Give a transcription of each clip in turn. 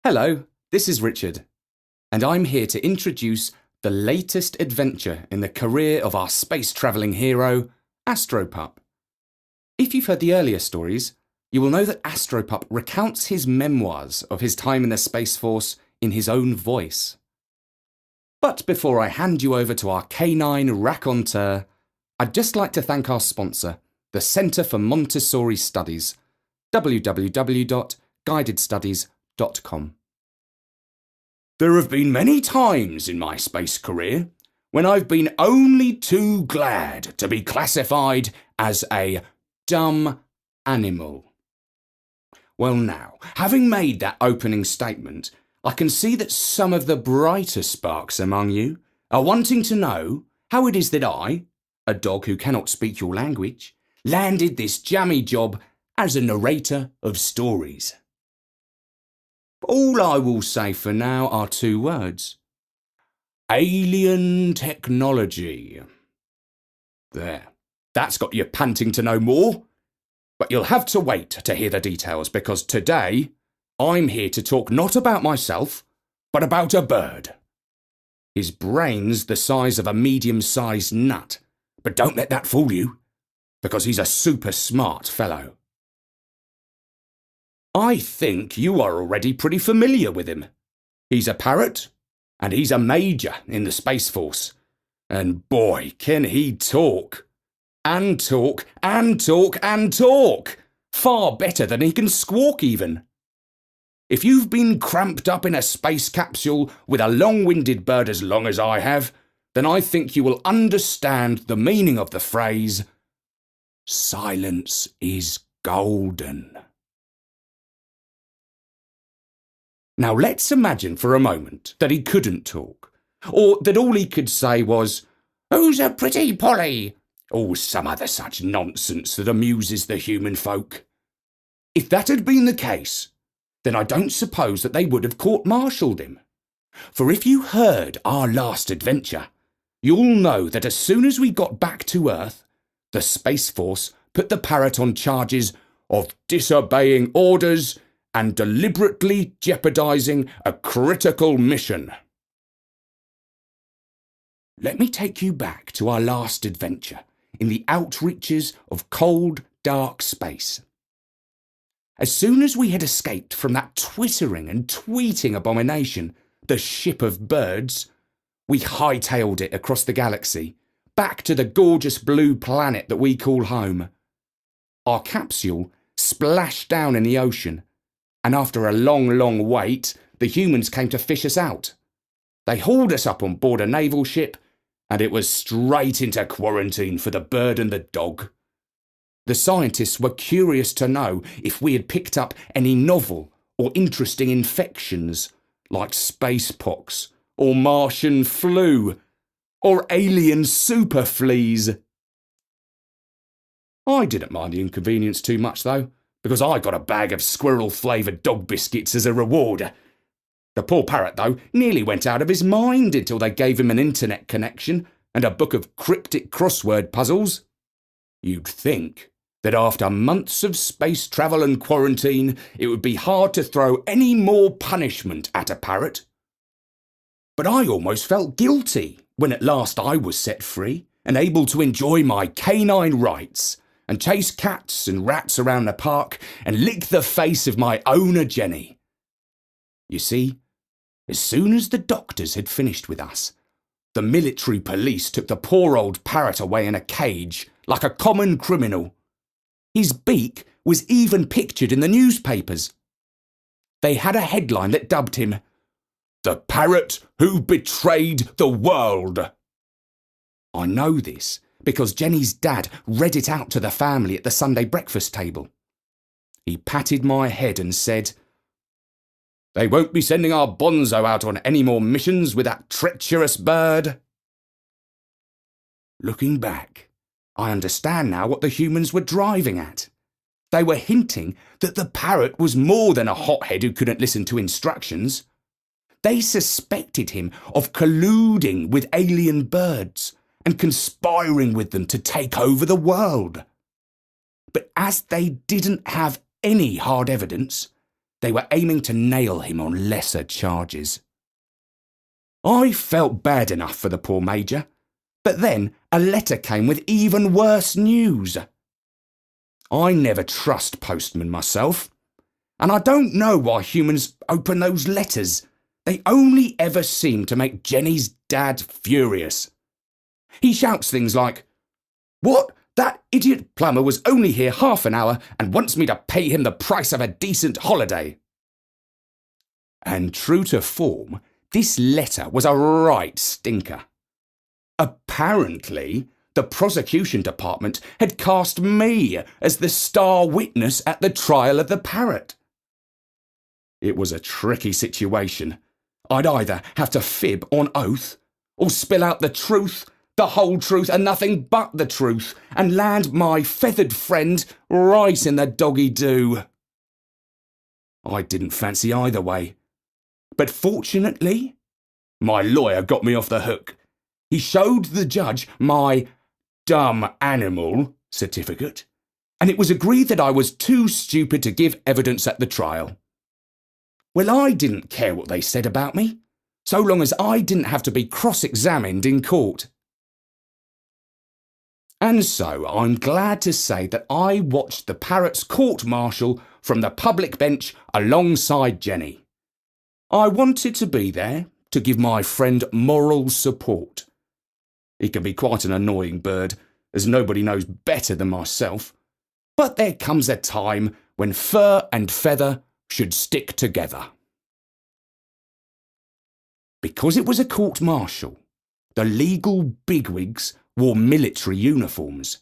Hello, this is Richard, and I'm here to introduce the latest adventure in the career of our space-travelling hero, Astropup. If you've heard the earlier stories, you will know that Astropup recounts his memoirs of his time in the Space Force in his own voice. But before I hand you over to our canine raconteur, I'd just like to thank our sponsor, the Centre for Montessori Studies, www.guidedstudies.com. There have been many times in my space career when I've been only too glad to be classified as a dumb animal. Well now, having made that opening statement, I can see that some of the brighter sparks among you are wanting to know how it is that I, a dog who cannot speak your language, landed this jammy job as a narrator of stories. All I will say for now are two words. Alien technology. There, that's got you panting to know more. But you'll have to wait to hear the details because today I'm here to talk not about myself, but about a bird. His brain's the size of a medium-sized nut, but don't let that fool you, because he's a super smart fellow. I think you are already pretty familiar with him. He's a parrot, and he's a major in the Space Force. And boy, can he talk. And talk, and talk, and talk. Far better than he can squawk even. If you've been cramped up in a space capsule with a long-winded bird as long as I have, then I think you will understand the meaning of the phrase, silence is golden. Now let's imagine for a moment that he couldn't talk, or that all he could say was, "Who's a pretty Polly?" or some other such nonsense that amuses the human folk. If that had been the case, then I don't suppose that they would have court-martialed him. For if you heard our last adventure, you'll know that as soon as we got back to Earth, the Space Force put the parrot on charges of disobeying orders and deliberately jeopardising a critical mission. Let me take you back to our last adventure in the outreaches of cold, dark space. As soon as we had escaped from that twittering and tweeting abomination, the ship of birds, we hightailed it across the galaxy, back to the gorgeous blue planet that we call home. Our capsule splashed down in the ocean, and after a long wait, the humans came to fish us out. They hauled us up on board a naval ship, and it was straight into quarantine for the bird and the dog. The scientists were curious to know if we had picked up any novel or interesting infections, like space pox, or Martian flu, or alien super fleas. I didn't mind the inconvenience too much, though, because I got a bag of squirrel-flavoured dog biscuits as a reward. The poor parrot, though, nearly went out of his mind until they gave him an internet connection and a book of cryptic crossword puzzles. You'd think that after months of space travel and quarantine, it would be hard to throw any more punishment at a parrot. But I almost felt guilty when at last I was set free and able to enjoy my canine rights and chase cats and rats around the park and lick the face of my owner Jenny. You see, as soon as the doctors had finished with us, the military police took the poor old parrot away in a cage like a common criminal. His beak was even pictured in the newspapers. They had a headline that dubbed him, "The Parrot Who Betrayed the World." I know this because Jenny's dad read it out to the family at the Sunday breakfast table. He patted my head and said, "They won't be sending our bonzo out on any more missions with that treacherous bird." Looking back, I understand now what the humans were driving at. They were hinting that the parrot was more than a hothead who couldn't listen to instructions. They suspected him of colluding with alien birds and conspiring with them to take over the world. But as they didn't have any hard evidence, they were aiming to nail him on lesser charges. I felt bad enough for the poor Major, but then a letter came with even worse news. I never trust postmen myself, and I don't know why humans open those letters. They only ever seem to make Jenny's dad furious. He shouts things like, "What? That idiot plumber was only here half an hour and wants me to pay him the price of a decent holiday." And true to form, this letter was a right stinker. Apparently, the prosecution department had cast me as the star witness at the trial of the parrot. It was a tricky situation. I'd either have to fib on oath or spill out the truth, the whole truth and nothing but the truth, and land my feathered friend right in the doggy-do. I didn't fancy either way. But fortunately, my lawyer got me off the hook. He showed the judge my dumb animal certificate, and it was agreed that I was too stupid to give evidence at the trial. Well, I didn't care what they said about me, so long as I didn't have to be cross-examined in court. And so I'm glad to say that I watched the parrot's court-martial from the public bench alongside Jenny. I wanted to be there to give my friend moral support. He can be quite an annoying bird, as nobody knows better than myself, but there comes a time when fur and feather should stick together. Because it was a court-martial, the legal bigwigs wore military uniforms.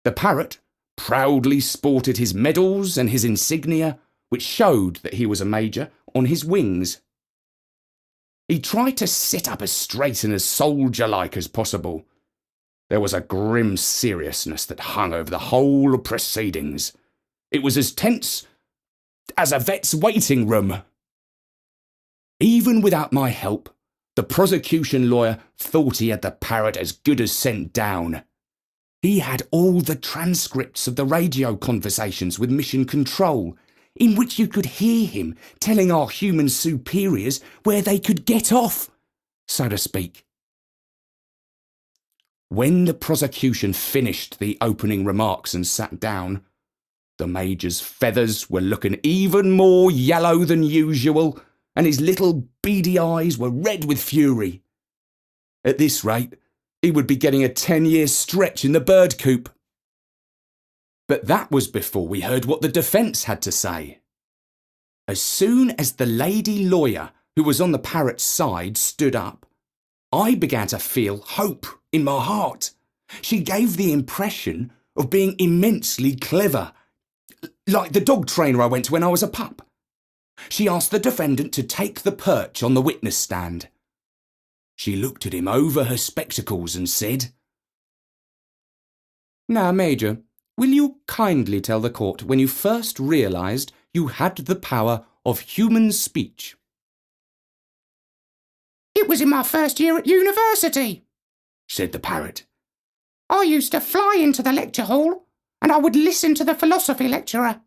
The parrot proudly sported his medals and his insignia, which showed that he was a major, on his wings. He tried to sit up as straight and as soldier-like as possible. There was a grim seriousness that hung over the whole proceedings. It was as tense as a vet's waiting room. Even without my help, the prosecution lawyer thought he had the parrot as good as sent down. He had all the transcripts of the radio conversations with Mission Control, in which you could hear him telling our human superiors where they could get off, so to speak. When the prosecution finished the opening remarks and sat down, the Major's feathers were looking even more yellow than usual, and his little beady eyes were red with fury. At this rate, he would be getting a 10-year stretch in the bird coop. But that was before we heard what the defence had to say. As soon as the lady lawyer who was on the parrot's side stood up, I began to feel hope in my heart. She gave the impression of being immensely clever, like the dog trainer I went to when I was a pup. She asked the defendant to take the perch on the witness stand. She looked at him over her spectacles and said, "Now, Major, will you kindly tell the court when you first realised you had the power of human speech?" "It was in my first year at university," said the parrot. "I used to fly into the lecture hall and I would listen to the philosophy lecturer.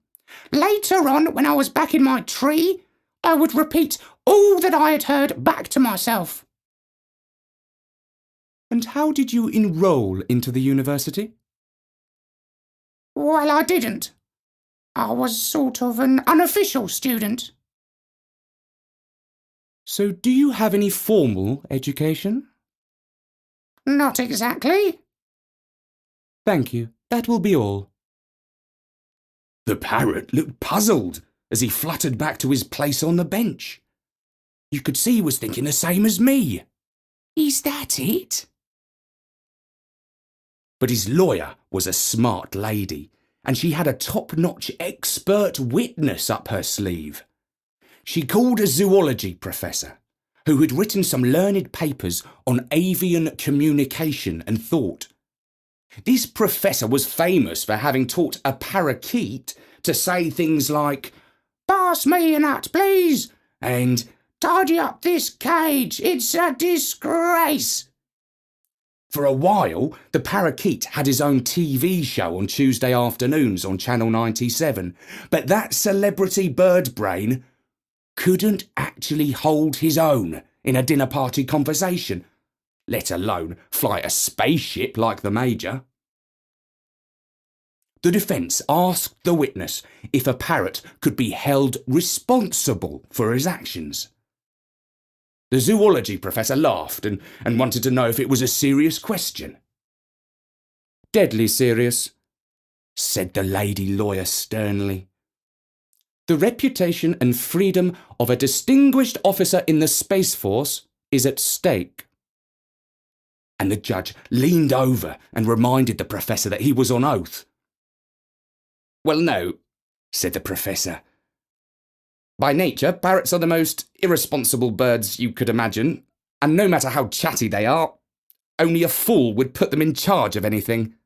Later on, when I was back in my tree, I would repeat all that I had heard back to myself." "And how did you enrol into the university?" "Well, I didn't. I was sort of an unofficial student." "So do you have any formal education?" "Not exactly." "Thank you. That will be all." The parrot looked puzzled as he fluttered back to his place on the bench. You could see he was thinking the same as me. Is that it? But his lawyer was a smart lady, and she had a top-notch expert witness up her sleeve. She called a zoology professor who had written some learned papers on avian communication and thought. This professor was famous for having taught a parakeet to say things like, "Pass me a nut, please," and "Tidy up this cage, it's a disgrace." For a while, the parakeet had his own TV show on Tuesday afternoons on Channel 97, but that celebrity bird brain couldn't actually hold his own in a dinner party conversation, let alone fly a spaceship like the Major. The defence asked the witness if a parrot could be held responsible for his actions. The zoology professor laughed and wanted to know if it was a serious question. "Deadly serious," said the lady lawyer sternly. "The reputation and freedom of a distinguished officer in the Space Force is at stake." And the judge leaned over and reminded the professor that he was on oath. "Well, no," said the professor. "By nature, parrots are the most irresponsible birds you could imagine, and no matter how chatty they are, only a fool would put them in charge of anything."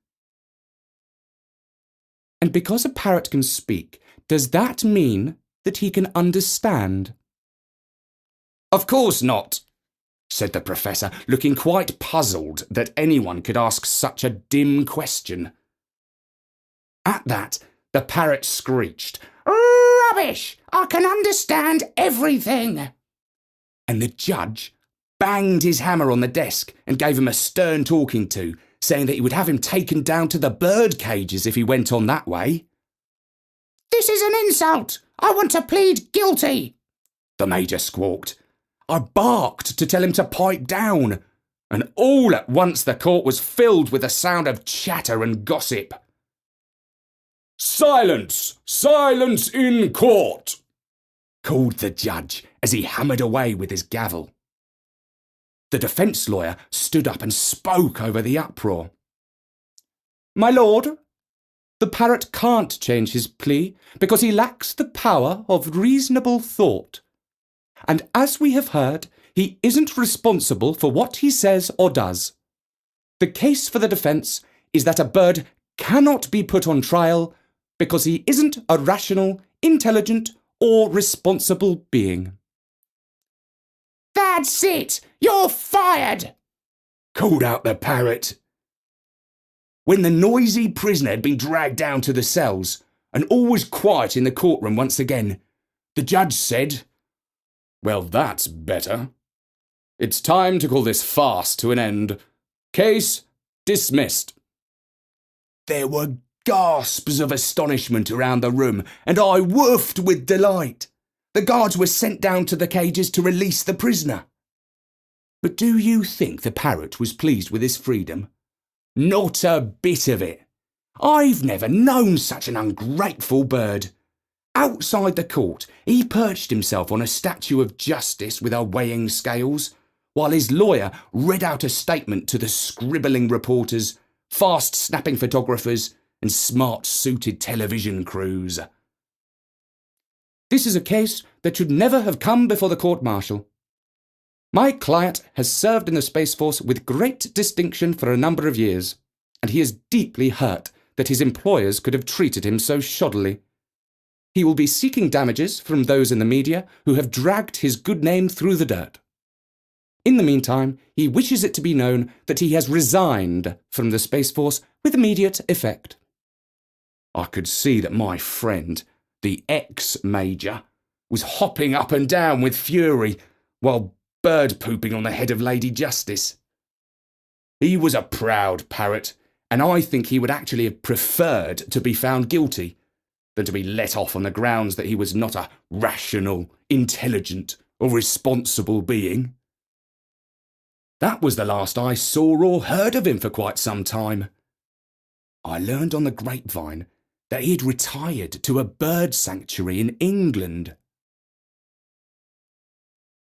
"And because a parrot can speak, does that mean that he can understand?" "Of course not," said the professor, looking quite puzzled that anyone could ask such a dim question. At that, the parrot screeched, "Rubbish! I can understand everything." And the judge banged his hammer on the desk and gave him a stern talking to, saying that he would have him taken down to the bird cages if he went on that way. "This is an insult! I want to plead guilty!" the Major squawked. I barked to tell him to pipe down, and all at once the court was filled with the sound of chatter and gossip. "Silence! Silence in court!" called the judge as he hammered away with his gavel. The defence lawyer stood up and spoke over the uproar. "My lord, the parrot can't change his plea because he lacks the power of reasonable thought. And as we have heard, he isn't responsible for what he says or does. The case for the defence is that a bird cannot be put on trial because he isn't a rational, intelligent, or responsible being." "That's it! You're fired!" called out the parrot. When the noisy prisoner had been dragged down to the cells, and all was quiet in the courtroom once again, the judge said, "Well, that's better. It's time to call this farce to an end. Case dismissed." There were gasps of astonishment around the room, and I woofed with delight. The guards were sent down to the cages to release the prisoner. But do you think the parrot was pleased with his freedom? Not a bit of it. I've never known such an ungrateful bird. Outside the court, he perched himself on a statue of justice with her weighing scales, while his lawyer read out a statement to the scribbling reporters, fast-snapping photographers, and smart-suited television crews. "This is a case that should never have come before the court-martial. My client has served in the Space Force with great distinction for a number of years, and he is deeply hurt that his employers could have treated him so shoddily. He will be seeking damages from those in the media who have dragged his good name through the dirt. In the meantime, he wishes it to be known that he has resigned from the Space Force with immediate effect." I could see that my friend, the ex-Major, was hopping up and down with fury while bird-pooping on the head of Lady Justice. He was a proud parrot, and I think he would actually have preferred to be found guilty than to be let off on the grounds that he was not a rational, intelligent, or responsible being. That was the last I saw or heard of him for quite some time. I learned on the grapevine that he had retired to a bird sanctuary in England.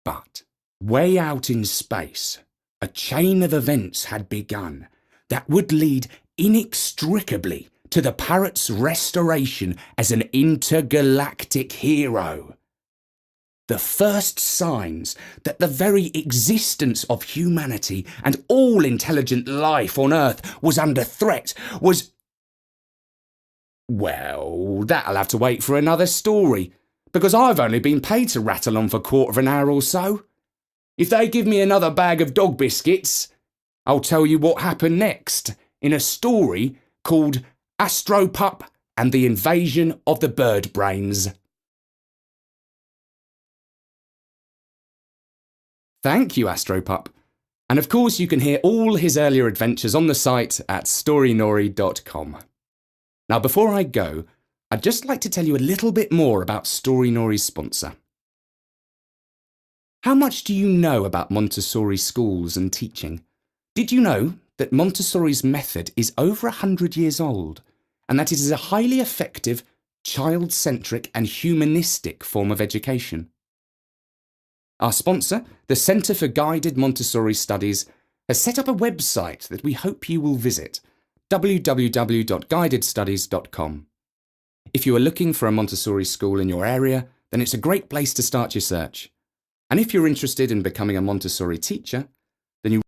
But way out in space, a chain of events had begun that would lead inextricably to the parrot's restoration as an intergalactic hero. The first signs that the very existence of humanity and all intelligent life on Earth was under threat was... Well, that'll have to wait for another story, because I've only been paid to rattle on for a quarter of an hour or so. If they give me another bag of dog biscuits, I'll tell you what happened next in a story called Astropup and the Invasion of the Bird Brains. Thank you, Astropup. And of course, you can hear all his earlier adventures on the site at storynori.com. Now, before I go, I'd just like to tell you a little bit more about Storynori's sponsor. How much do you know about Montessori schools and teaching? Did you know that Montessori's method is over 100 years old, and that it is a highly effective, child-centric and humanistic form of education? Our sponsor, the Centre for Guided Montessori Studies, has set up a website that we hope you will visit, www.guidedstudies.com. If you are looking for a Montessori school in your area, then it's a great place to start your search. And if you're interested in becoming a Montessori teacher, then you